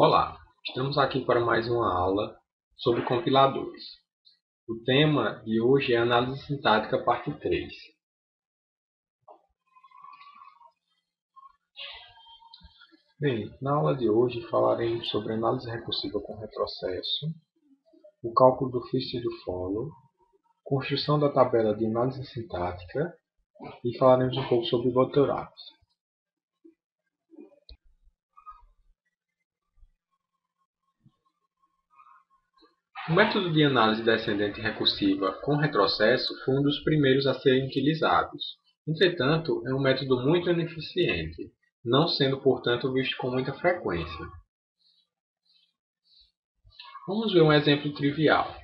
Olá, estamos aqui para mais uma aula sobre compiladores. O tema de hoje é Análise Sintática, parte 3. Bem, na aula de hoje falaremos sobre análise recursiva com retrocesso, o cálculo do first e do follow, construção da tabela de análise sintática e falaremos um pouco sobre bootstraps. O método de análise descendente recursiva com retrocesso foi um dos primeiros a serem utilizados. Entretanto, é um método muito ineficiente, não sendo, portanto, visto com muita frequência. Vamos ver um exemplo trivial.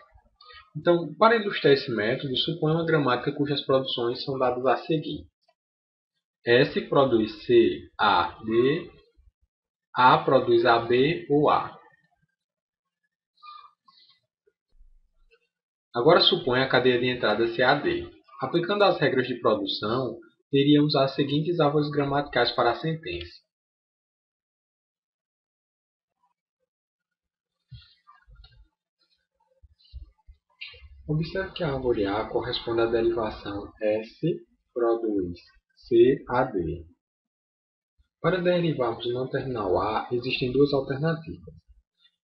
Então, para ilustrar esse método, suponha uma gramática cujas produções são dadas a seguir. S produz C, A, D, A produz AB ou A. Agora suponha a cadeia de entrada CAD. Aplicando as regras de produção, teríamos as seguintes árvores gramaticais para a sentença. Observe que a árvore A corresponde à derivação S produz CAD. Para derivarmos o não terminal A, existem duas alternativas.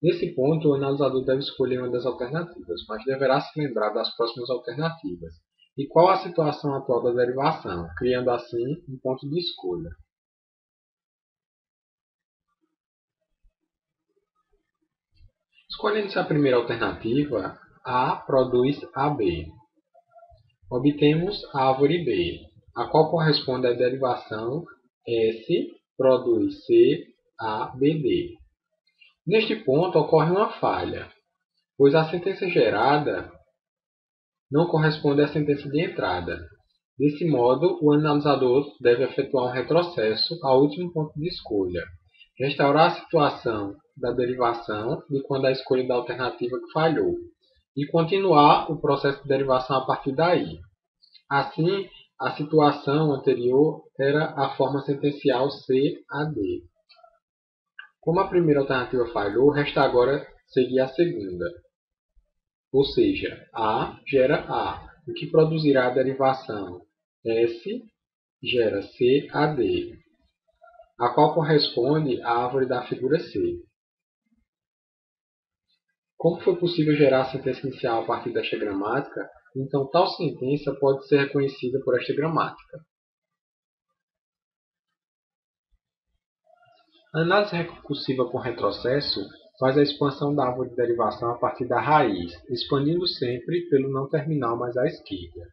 Nesse ponto, o analisador deve escolher uma das alternativas, mas deverá se lembrar das próximas alternativas. E qual a situação atual da derivação, criando assim um ponto de escolha. Escolhendo-se a primeira alternativa, A produz AB. Obtemos a árvore B, a qual corresponde à derivação S produz CABD. Neste ponto ocorre uma falha, pois a sentença gerada não corresponde à sentença de entrada. Desse modo, o analisador deve efetuar um retrocesso ao último ponto de escolha, restaurar a situação da derivação de quando a escolha da alternativa que falhou, e continuar o processo de derivação a partir daí. Assim, a situação anterior era a forma sentencial CAD. Como a primeira alternativa falhou, resta agora seguir a segunda. Ou seja, A gera A, o que produzirá a derivação S gera CAD, a qual corresponde à árvore da figura C. Como foi possível gerar a sentença inicial a partir desta gramática, então tal sentença pode ser reconhecida por esta gramática. A análise recursiva com retrocesso faz a expansão da árvore de derivação a partir da raiz, expandindo sempre pelo não terminal mais à esquerda.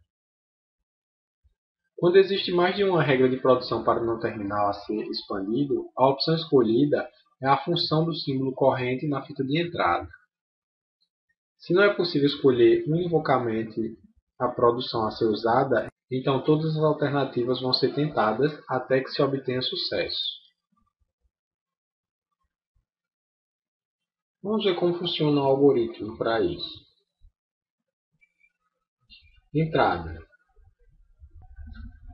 Quando existe mais de uma regra de produção para o não terminal a ser expandido, a opção escolhida é a função do símbolo corrente na fita de entrada. Se não é possível escolher univocamente a produção a ser usada, então todas as alternativas vão ser tentadas até que se obtenha sucesso. Vamos ver como funciona o algoritmo para isso. Entrada: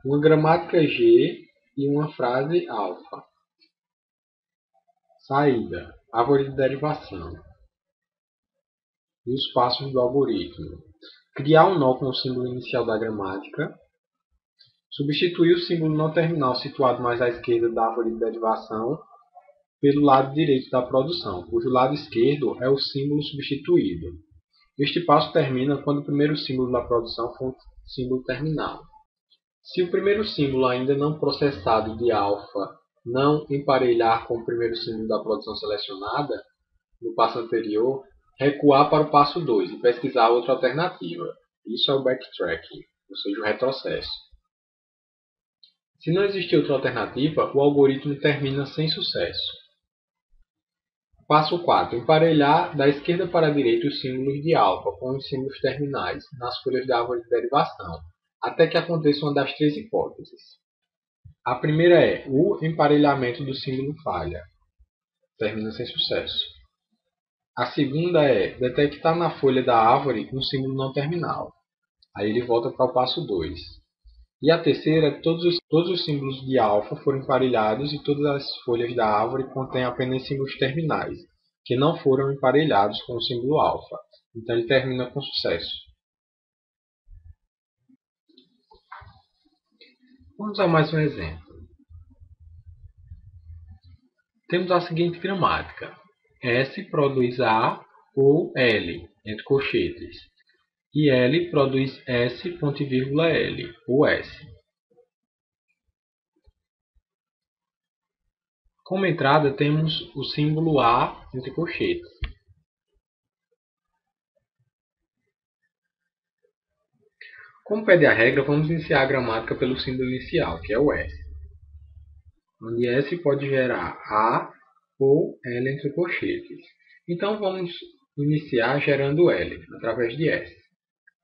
uma gramática G e uma frase alfa. Saída: árvore de derivação. E os passos do algoritmo: criar um nó com o símbolo inicial da gramática, substituir o símbolo não terminal situado mais à esquerda da árvore de derivação pelo lado direito da produção, cujo lado esquerdo é o símbolo substituído. Este passo termina quando o primeiro símbolo da produção for um símbolo terminal. Se o primeiro símbolo ainda não processado de alfa não emparelhar com o primeiro símbolo da produção selecionada, no passo anterior, recuar para o passo 2 e pesquisar outra alternativa. Isso é o backtracking, ou seja, o retrocesso. Se não existir outra alternativa, o algoritmo termina sem sucesso. Passo 4. Emparelhar da esquerda para a direita os símbolos de alfa com os símbolos terminais nas folhas da árvore de derivação, até que aconteça uma das três hipóteses. A primeira é o emparelhamento do símbolo falha. Termina sem sucesso. A segunda é detectar na folha da árvore um símbolo não terminal. Aí ele volta para o passo 2. E a terceira é todos os símbolos de alfa foram emparelhados e todas as folhas da árvore contêm apenas símbolos terminais. que não foram emparelhados com o símbolo alfa. Então ele termina com sucesso. Vamos a mais um exemplo. Temos a seguinte gramática: S produz A ou L, entre colchetes, e L produz S, ponto e vírgula L, ou S. Como entrada temos o símbolo A, entre colchetes. Como pede a regra, vamos iniciar a gramática pelo símbolo inicial, que é o S, onde S pode gerar A ou L entre colchetes. Então vamos iniciar gerando L, através de S.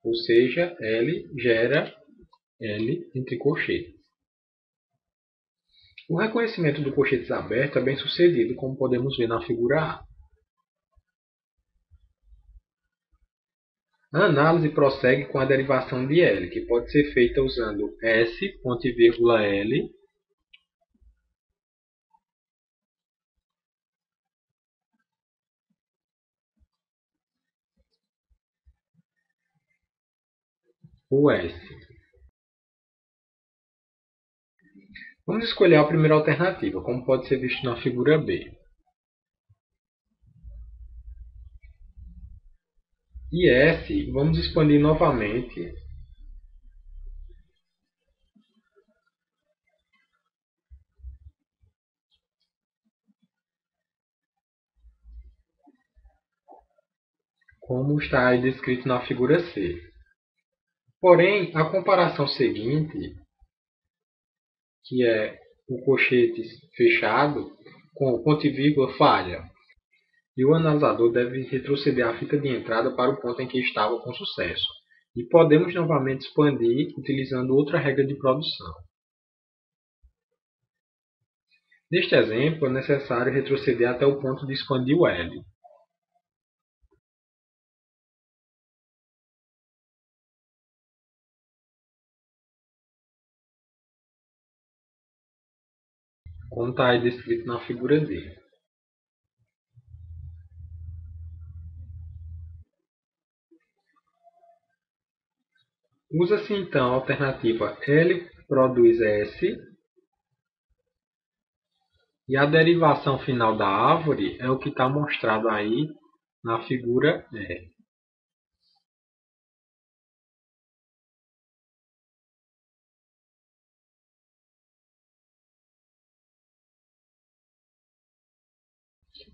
Ou seja, L gera L entre colchetes. O reconhecimento do colchetes aberto é bem sucedido, como podemos ver na figura A. A análise prossegue com a derivação de L, que pode ser feita usando S, ponto e vírgula L, ou S. Vamos escolher a primeira alternativa, como pode ser visto na figura B. E S, vamos expandir novamente como está aí descrito na figura C. Porém, a comparação seguinte, que é o colchete fechado com ponto e vírgula, falha, e o analisador deve retroceder a fita de entrada para o ponto em que estava com sucesso. E podemos novamente expandir utilizando outra regra de produção. Neste exemplo, é necessário retroceder até o ponto de expandir o L. Como está aí descrito na figura D. Usa-se então a alternativa L produz S, e a derivação final da árvore é o que está mostrado aí na figura E.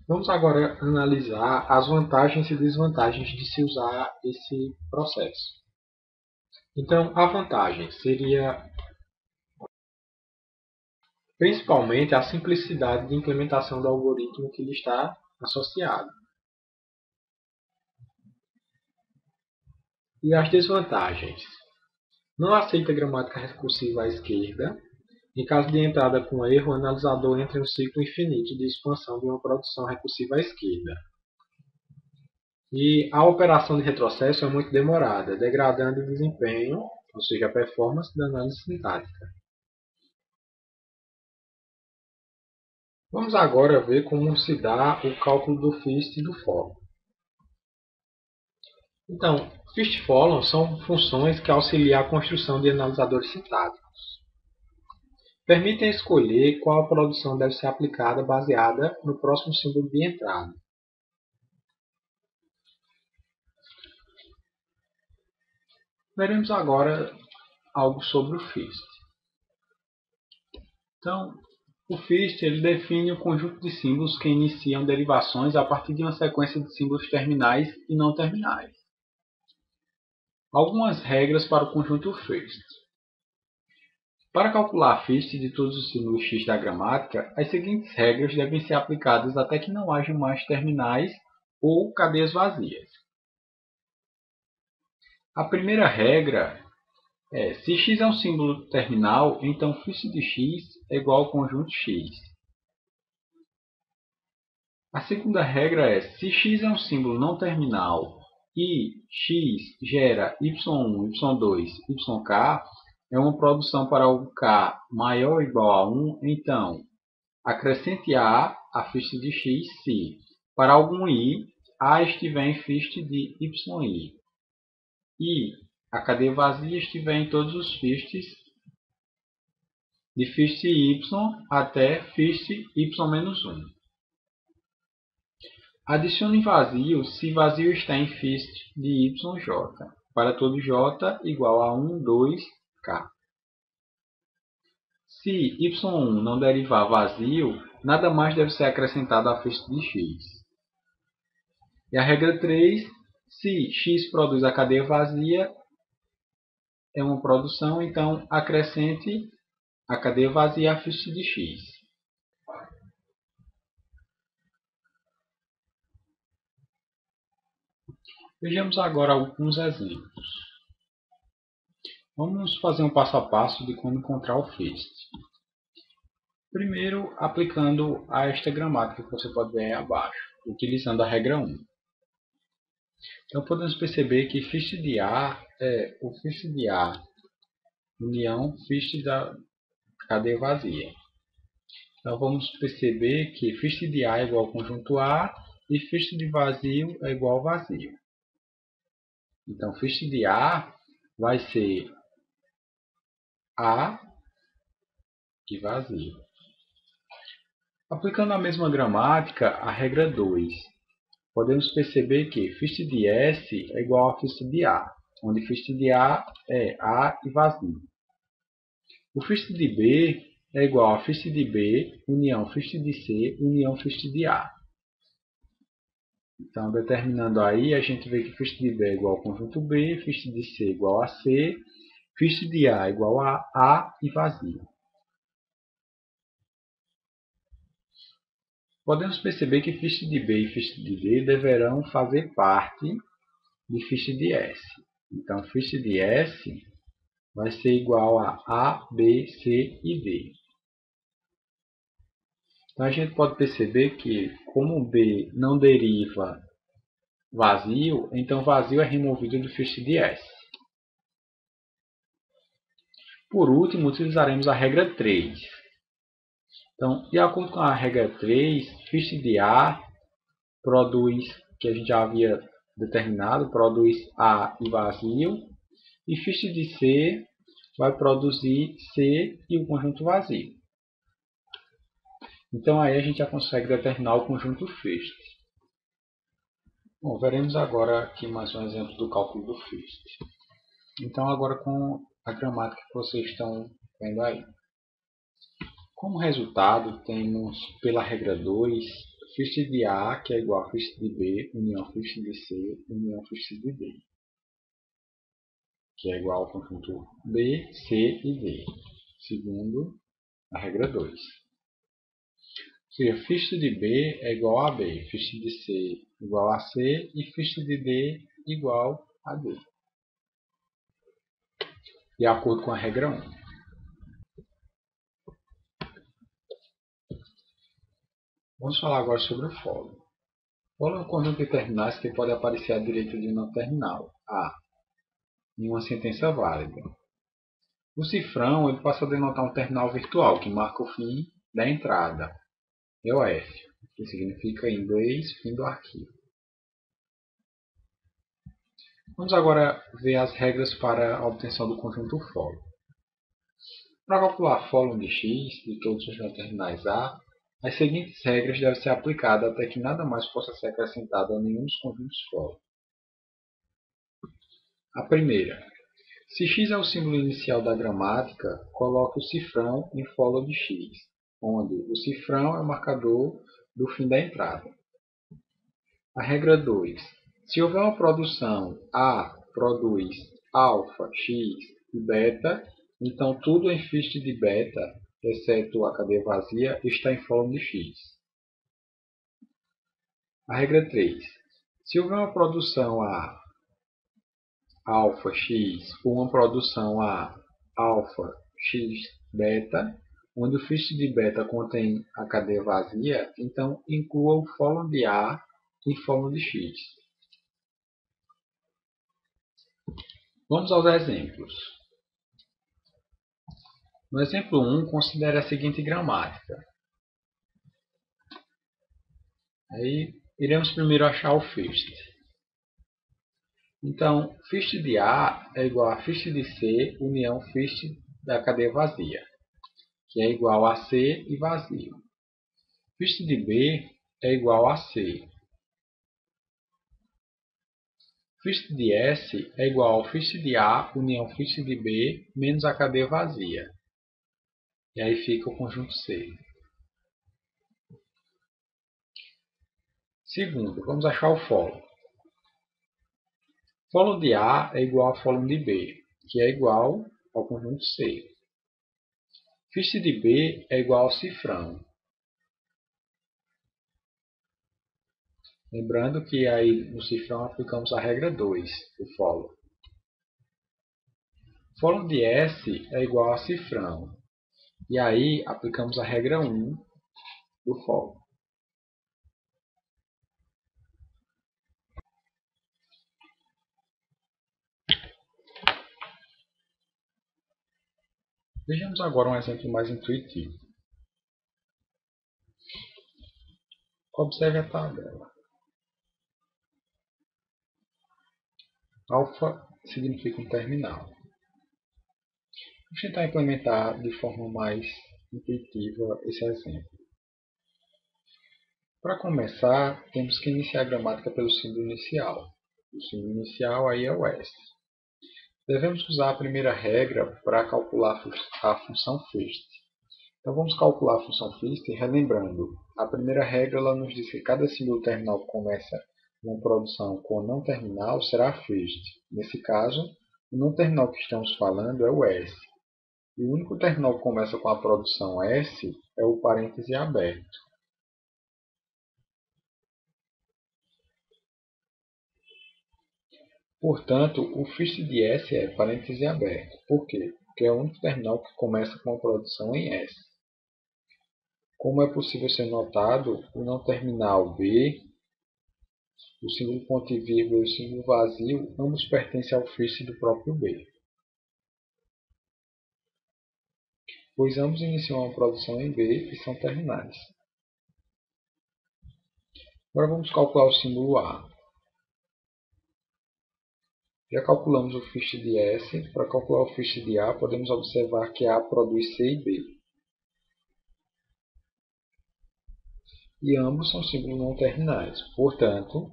Vamos agora analisar as vantagens e desvantagens de se usar esse processo. Então, a vantagem seria principalmente a simplicidade de implementação do algoritmo que lhe está associado. E as desvantagens: não aceita gramática recursiva à esquerda. Em caso de entrada com erro, o analisador entra em um ciclo infinito de expansão de uma produção recursiva à esquerda. E a operação de retrocesso é muito demorada, degradando o desempenho, ou seja, a performance da análise sintática. Vamos agora ver como se dá o cálculo do FIST e do FOLLOW. Então, FIST e FOLLOW são funções que auxiliam a construção de analisadores sintáticos. Permitem escolher qual produção deve ser aplicada baseada no próximo símbolo de entrada. Veremos agora algo sobre o FIST. Então, o FIST ele define o conjunto de símbolos que iniciam derivações a partir de uma sequência de símbolos terminais e não terminais. Algumas regras para o conjunto FIST. Para calcular a FIST de todos os símbolos X da gramática, as seguintes regras devem ser aplicadas até que não haja mais terminais ou cadeias vazias. A primeira regra é: se X é um símbolo terminal, então FIST de X é igual ao conjunto X. A segunda regra é: se X é um símbolo não terminal e X gera y1, y2, yk, é uma produção para o k maior ou igual a 1, então acrescente a FIST de X se para algum i, A estiver em fist de yi, e a cadeia vazia estiver em todos os fistes de fist y até fist y-1. Adicione vazio se vazio está em fist de yj, para todo j igual a 1, 2k. Se y1 não derivar vazio, nada mais deve ser acrescentado à fist de x. E a regra 3, se x produz a cadeia vazia, é uma produção, então acrescente a cadeia vazia à fist de x. Vejamos agora alguns exemplos. Vamos fazer um passo a passo de como encontrar o fist. Primeiro, aplicando a esta gramática que você pode ver aí abaixo, utilizando a regra 1. Então, podemos perceber que fist de A é o fist de A união fist da cadeia vazia. Então, vamos perceber que fist de A é igual ao conjunto A e fist de vazio é igual ao vazio. Então, fist de A vai ser A e vazio. Aplicando a mesma gramática, a regra 2, podemos perceber que fist de S é igual a fist de A, onde fist de A é A e vazio. O fist de B é igual a fist de B, união fist de C, união fist de A. Então, determinando aí, a gente vê que fist de B é igual ao conjunto B, fist de C é igual a C, fist de A é igual a A e vazio. Podemos perceber que fist de B e fist de D deverão fazer parte de fist de S. Então, fist de S vai ser igual a B, C e D. Então, a gente pode perceber que, como B não deriva vazio, então vazio é removido do fist de S. Por último, utilizaremos a regra 3. Então, de acordo com a regra 3, fist de A produz, que a gente já havia determinado, produz A e vazio, e fist de C vai produzir C e o conjunto vazio. Então, aí a gente já consegue determinar o conjunto fist. Bom, veremos agora aqui mais um exemplo do cálculo do fist. Então, agora com a gramática que vocês estão vendo aí. Como resultado, temos pela regra 2, fist de A, que é igual a fist de B, união fist de C, união fist de D, que é igual ao conjunto B, C e D, segundo a regra 2. Ou seja, fist de B é igual a B, fist de C igual a C e fist de D igual a D, de acordo com a regra 1. Vamos falar agora sobre o follow. Follow é um conjunto de terminais que pode aparecer à direita de uma terminal, A, em uma sentença válida. O cifrão ele passa a denotar um terminal virtual que marca o fim da entrada, EOF, que significa em inglês fim do arquivo. Vamos agora ver as regras para a obtenção do conjunto follow. Para calcular follow de x de todos os terminais A, as seguintes regras devem ser aplicadas até que nada mais possa ser acrescentado a nenhum dos conjuntos follow. A primeira, se x é o símbolo inicial da gramática, coloque o cifrão em follow de x, onde o cifrão é o marcador do fim da entrada. A regra 2, se houver uma produção A produz alfa, x e beta, então tudo em fist de beta, exceto a cadeia vazia, está em follow de x. A regra 3. Se houver uma produção A alfa, x ou uma produção A alfa, x, beta, onde o fist de beta contém a cadeia vazia, então inclua o follow de A e follow de x. Vamos aos exemplos. No exemplo 1, considere a seguinte gramática. Aí Iremos primeiro achar o first. Então, first de A é igual a first de C união first da cadeia vazia, que é igual a C e vazio. First de B é igual a C. First de S é igual ao first de A união first de B menos a cadeia vazia. E aí fica o conjunto C. Segundo, vamos achar o follow. Follow de A é igual ao follow de B, que é igual ao conjunto C. First de B é igual ao cifrão. Lembrando que aí no cifrão aplicamos a regra 2 do follow. Follow de S é igual a cifrão. E aí aplicamos a regra 1 do follow. Vejamos agora um exemplo mais intuitivo. Observe a tabela. Alfa significa um terminal. Vamos tentar implementar de forma mais intuitiva esse exemplo. Para começar, temos que iniciar a gramática pelo símbolo inicial. O símbolo inicial aí é o S. Devemos usar a primeira regra para calcular a função first. Então vamos calcular a função first relembrando. A primeira regra ela nos diz que cada símbolo terminal que começa uma produção com não terminal será first. Nesse caso, o não terminal que estamos falando é o S. E o único terminal que começa com a produção S é o parêntese aberto. Portanto, o first de S é parêntese aberto. Por quê? Porque é o único terminal que começa com a produção em S. Como é possível ser notado, o não terminal B, o símbolo ponto e vírgula e o símbolo vazio, ambos pertencem ao first do próprio B. Pois ambos iniciam uma produção em B e são terminais. Agora vamos calcular o símbolo A. Já calculamos o first de S. Para calcular o first de A, podemos observar que A produz C e B. E ambos são símbolos não terminais. Portanto,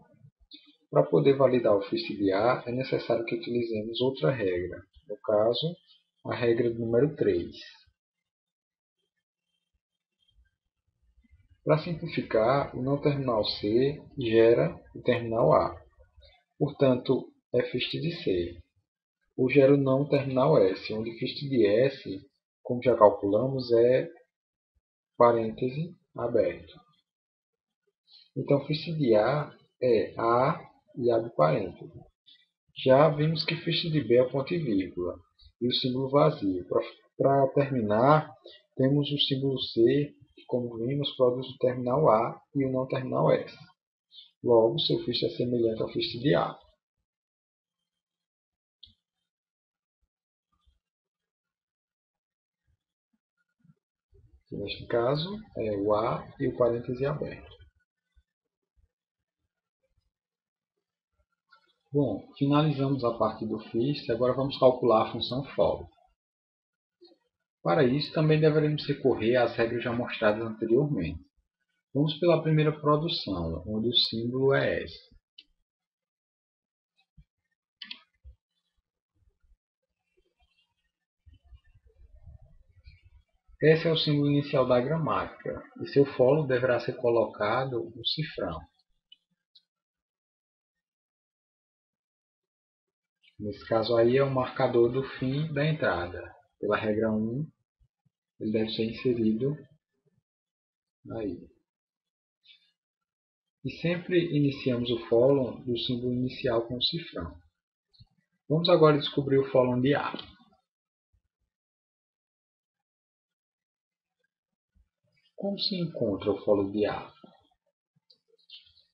para poder validar o first de A, é necessário que utilizemos outra regra. No caso, a regra número 3. Para simplificar, o não terminal C gera o terminal A. Portanto, é first de C. Ou gera o não terminal S, onde first de S, como já calculamos, é parêntese aberto. Então, first de A é A e abre parêntese. Já vimos que first de B é ponto e vírgula e o símbolo vazio. Para terminar, temos o símbolo C, que, como vimos, produz o terminal A e o não terminal S. Logo, seu first é semelhante ao first de A. Que neste caso é o A e o parêntese aberto. Bom, finalizamos a parte do first, agora vamos calcular a função follow. Para isso, também deveremos recorrer às regras já mostradas anteriormente. Vamos pela primeira produção, onde o símbolo é S. Esse é o símbolo inicial da gramática, e seu follow deverá ser colocado no cifrão. Nesse caso aí é o marcador do fim da entrada. Pela regra 1, ele deve ser inserido aí. E sempre iniciamos o follow do símbolo inicial com o cifrão. Vamos agora descobrir o follow de A. Como se encontra o follow de A?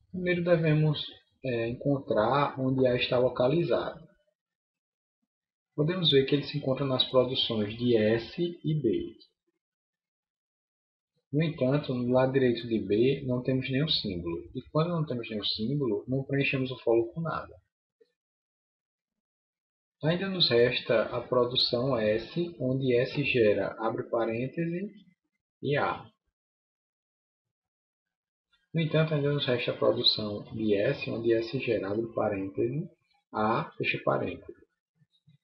Primeiro devemos encontrar onde A está localizado. Podemos ver que ele se encontra nas produções de S e B. No entanto, no lado direito de B não temos nenhum símbolo. E quando não temos nenhum símbolo, não preenchemos o follow com nada. Ainda nos resta a produção S, onde S gera, abre parêntese, e A. No entanto, ainda nos resta a produção de S, onde S gera, abre parêntese, A, fecha parêntese.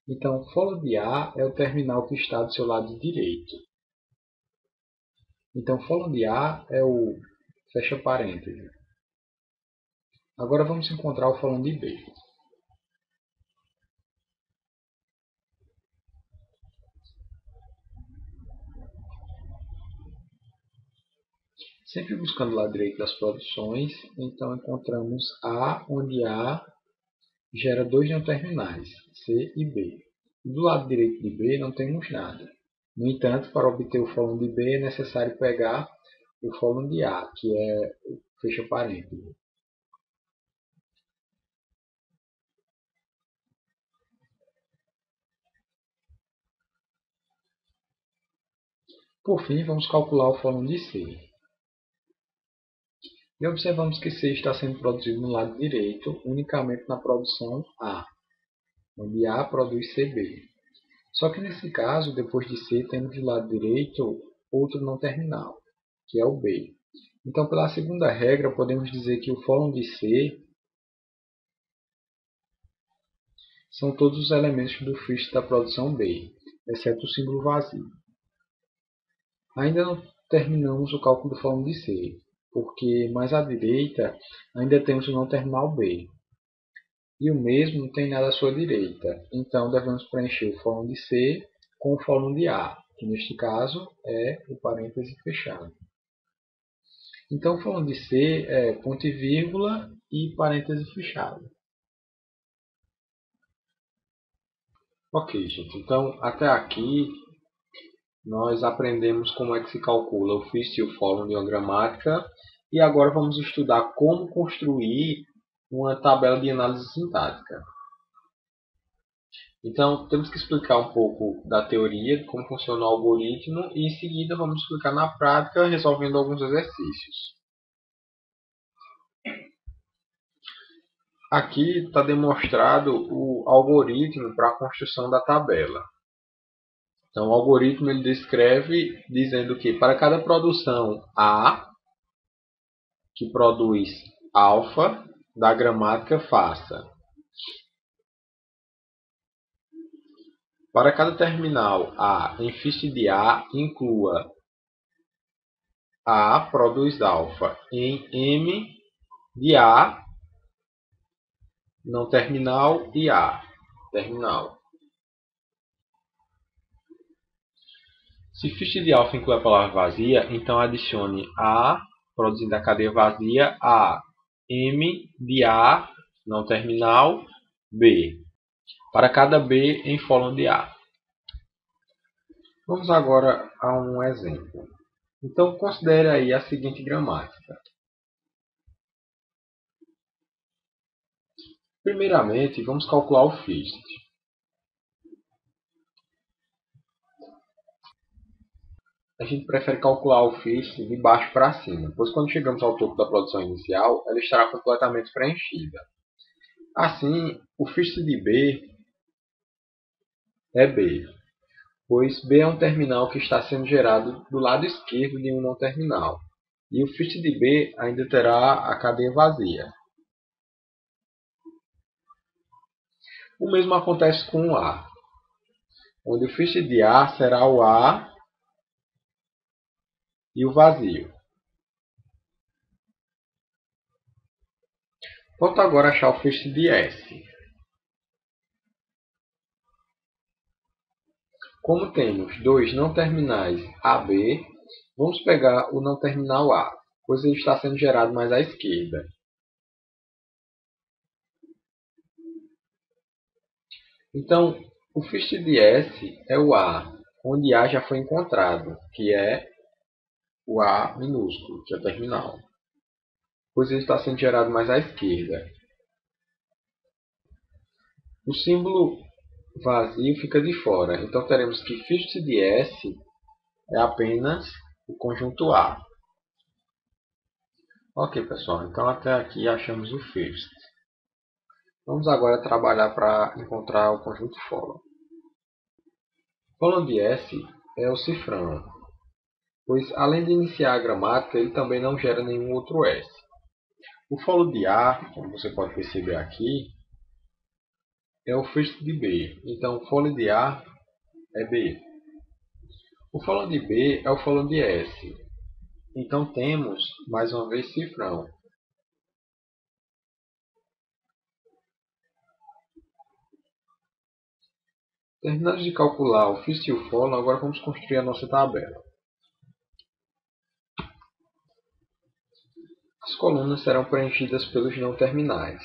Então, follow de A é o terminal que está do seu lado direito. Então, follow de A é o fecha parêntese. Agora vamos encontrar o follow de B. Sempre buscando o lado direito das produções, então encontramos A, onde A gera dois não terminais, C e B. Do lado direito de B não temos nada. No entanto, para obter o fórum de B é necessário pegar o fórum de A, que é o fecha parênteses. Por fim, vamos calcular o fórum de C. E observamos que C está sendo produzido no lado direito, unicamente na produção A, onde A produz CB. Só que nesse caso, depois de C, temos do lado direito outro não terminal, que é o B. Então, pela segunda regra, podemos dizer que o fórum de C são todos os elementos do first da produção B, exceto o símbolo vazio. Ainda não terminamos o cálculo do fórum de C, porque mais à direita ainda temos o não terminal B. E o mesmo não tem nada à sua direita, então devemos preencher o fórum de C com o fórum de A, que neste caso é o parêntese fechado. Então, o fórum de C é ponto e vírgula e parêntese fechado. Ok, gente. Então, até aqui nós aprendemos como é que se calcula o first e o following de uma gramática. E agora vamos estudar como construir uma tabela de análise sintática. Então, temos que explicar um pouco da teoria, de como funciona o algoritmo, e em seguida vamos explicar na prática, resolvendo alguns exercícios. Aqui está demonstrado o algoritmo para a construção da tabela. Então, o algoritmo ele descreve dizendo que para cada produção A, que produz alfa, da gramática faça. Para cada terminal A em first de A, inclua A produz alfa em M de A, não terminal, e A, terminal. Se first de alfa inclui a palavra vazia, então adicione A, produzindo a cadeia vazia, A, M de A, não terminal, B. Para cada B em follow de A. Vamos agora a um exemplo. Então, considere aí a seguinte gramática. Primeiramente, vamos calcular o first. A gente prefere calcular o first de baixo para cima, pois quando chegamos ao topo da produção inicial, ela estará completamente preenchida. Assim, o first de B é B, pois B é um terminal que está sendo gerado do lado esquerdo de um não terminal. E o first de B ainda terá a cadeia vazia. O mesmo acontece com o A, onde o first de A será o A e o vazio. Falta agora achar o first de S. Como temos dois não terminais AB, vamos pegar o não terminal A, pois ele está sendo gerado mais à esquerda. Então, o first de S é o A, onde A já foi encontrado, que é o A minúsculo, que é o terminal, pois ele está sendo gerado mais à esquerda. O símbolo vazio fica de fora, então teremos que first de S é apenas o conjunto A. Ok, pessoal, então até aqui achamos o first. Vamos agora trabalhar para encontrar o conjunto follow. Follow de S é o cifrão, pois além de iniciar a gramática, ele também não gera nenhum outro S. O follow de A, como você pode perceber aqui, é o first de B. Então, o follow de A é B. O follow de B é o follow de S. Então, temos, mais uma vez, cifrão. Terminando de calcular o first e o follow, agora vamos construir a nossa tabela. As colunas serão preenchidas pelos não terminais.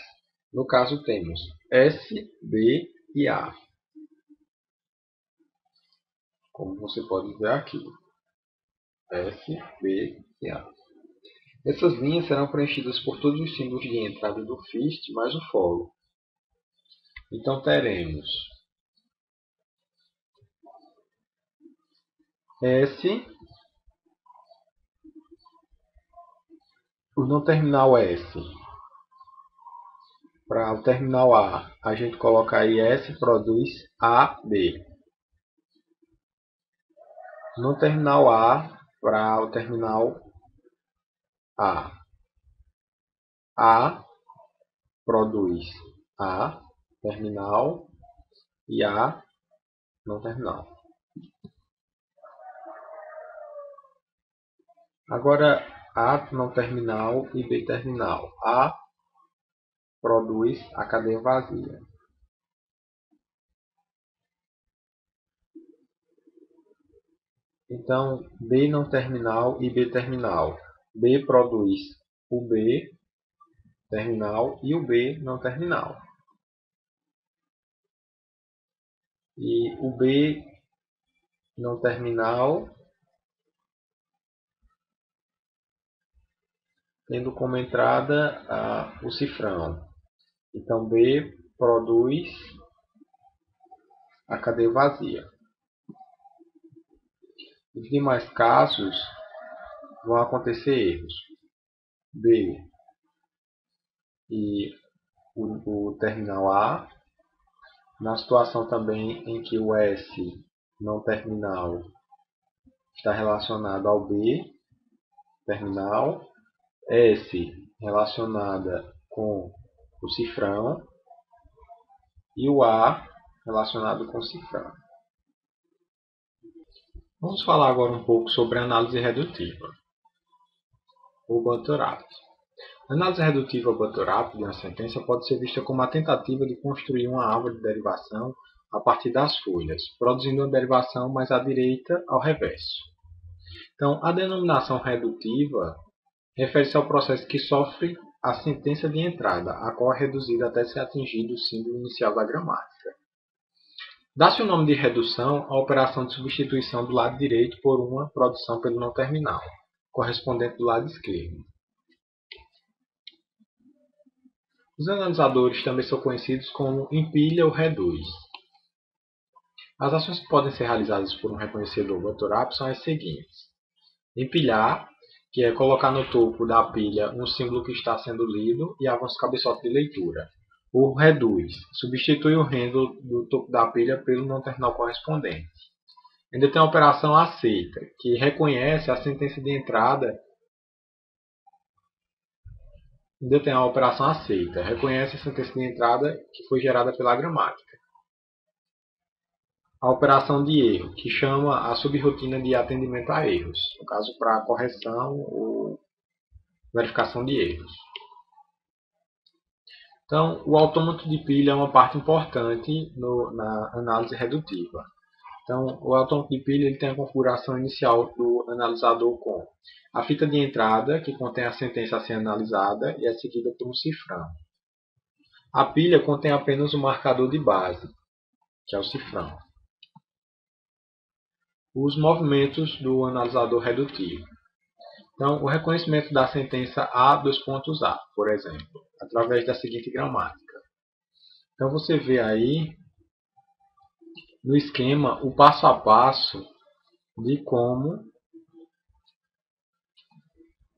No caso, temos S, B e A. Como você pode ver aqui. S, B e A. Essas linhas serão preenchidas por todos os símbolos de entrada do first mais o follow. Então, teremos S, o não terminal S. Para o terminal a gente coloca aí S produz A, B. No terminal A, para o terminal A produz A, terminal, e A, não terminal. Agora, A não terminal e B terminal. A produz a cadeia vazia. Então, B não terminal e B terminal. B produz o B terminal e o B não terminal. E o B não terminal tendo como entrada o cifrão. Então, B produz a cadeia vazia. Nos demais casos, vão acontecer erros. B e o terminal A. Na situação também em que o S não terminal está relacionado ao B terminal, S relacionada com o cifrão e o A relacionado com o cifrão. Vamos falar agora um pouco sobre a análise redutiva, ou bottom-up. A análise redutiva ou bottom-up de uma sentença pode ser vista como a tentativa de construir uma árvore de derivação a partir das folhas, produzindo uma derivação mais à direita ao reverso. Então, a denominação redutiva refere-se ao processo que sofre a sentença de entrada, a qual é reduzida até ser atingido o símbolo inicial da gramática. Dá-se o nome de redução à operação de substituição do lado direito por uma produção pelo não terminal, correspondente do lado esquerdo. Os analisadores também são conhecidos como empilha ou reduz. As ações que podem ser realizadas por um reconhecedor bottom-up são as seguintes. Empilhar, que é colocar no topo da pilha um símbolo que está sendo lido e avança o cabeçote de leitura. O reduz, substitui o handle do topo da pilha pelo não terminal correspondente. Ainda tem a operação aceita, que reconhece a sentença de entrada. Ainda tem a operação aceita, reconhece a sentença de entrada que foi gerada pela gramática. A operação de erro, que chama a subrotina de atendimento a erros, no caso para correção ou verificação de erros. Então, o autômato de pilha é uma parte importante na análise redutiva. Então, o autômato de pilha ele tem a configuração inicial do analisador com a fita de entrada, que contém a sentença a ser analisada e é seguida por um cifrão. A pilha contém apenas o marcador de base, que é o cifrão. Os movimentos do analisador redutivo. Então, o reconhecimento da sentença A, por exemplo, através da seguinte gramática. Então, você vê aí no esquema o passo a passo de como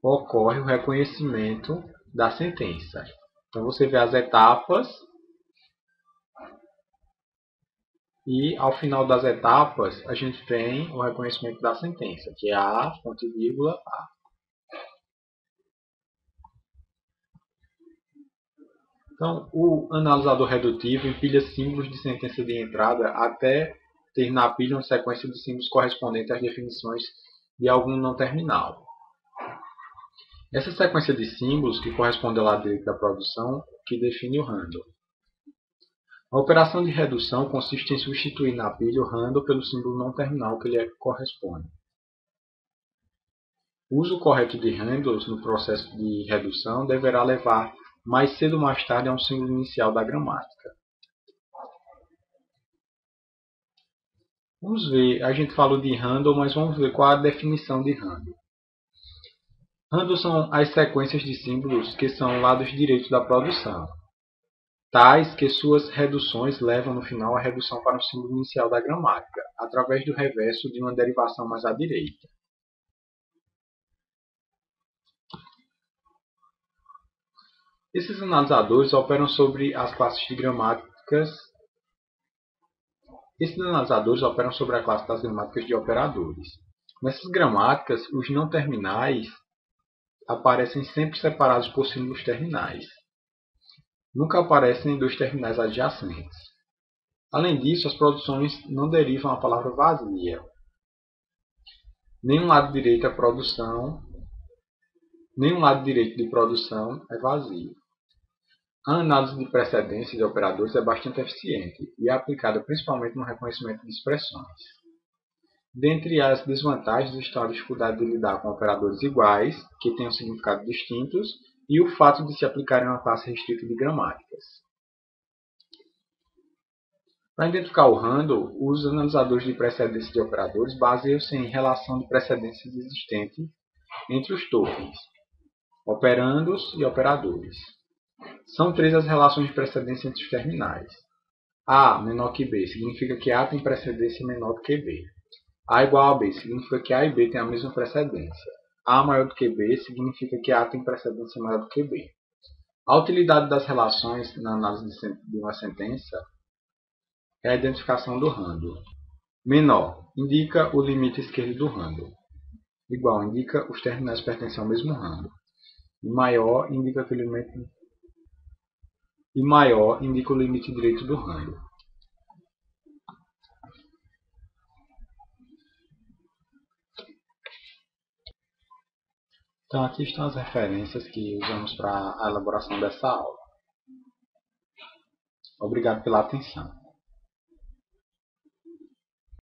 ocorre o reconhecimento da sentença. Então você vê as etapas e ao final das etapas a gente tem o reconhecimento da sentença, que é A, ponto e vírgula, A. Então, o analisador redutivo empilha símbolos de sentença de entrada até ter na pilha uma sequência de símbolos correspondentes às definições de algum não terminal. Essa sequência de símbolos, que corresponde ao lado direito da produção, que define o handle. A operação de redução consiste em substituir na pilha o handle pelo símbolo não terminal que lhe corresponde. O uso correto de handles no processo de redução deverá levar mais cedo ou mais tarde a um símbolo inicial da gramática. Vamos ver, a gente falou de handle, mas vamos ver qual a definição de handle. Handles são as sequências de símbolos que são lados direitos da produção, tais que suas reduções levam no final a redução para um símbolo inicial da gramática, através do reverso de uma derivação mais à direita. Esses analisadores operam sobre as classes de gramáticas. Esses analisadores operam sobre a classe das gramáticas de operadores. Nessas gramáticas, os não terminais aparecem sempre separados por símbolos terminais. Nunca aparecem dois terminais adjacentes. Além disso, as produções não derivam a palavra vazia. Nenhum lado direito de produção é vazio. A análise de precedência de operadores é bastante eficiente e é aplicada principalmente no reconhecimento de expressões. Dentre as desvantagens estão a dificuldade de lidar com operadores iguais, que tenham significados distintos, e o fato de se aplicarem a uma classe restrita de gramáticas. Para identificar o handle, os analisadores de precedência de operadores baseiam-se em relação de precedência existente entre os tokens, operandos e operadores. São três as relações de precedência entre os terminais. A menor que B significa que A tem precedência menor do que B. A igual a B significa que A e B têm a mesma precedência. A maior do que B significa que A tem precedência maior do que B. A utilidade das relações na análise de uma sentença é a identificação do handle. Menor indica o limite esquerdo do handle. Igual indica os terminais pertencem ao mesmo handle. E maior indica o limite direito do handle. Então aqui estão as referências que usamos para a elaboração dessa aula. Obrigado pela atenção.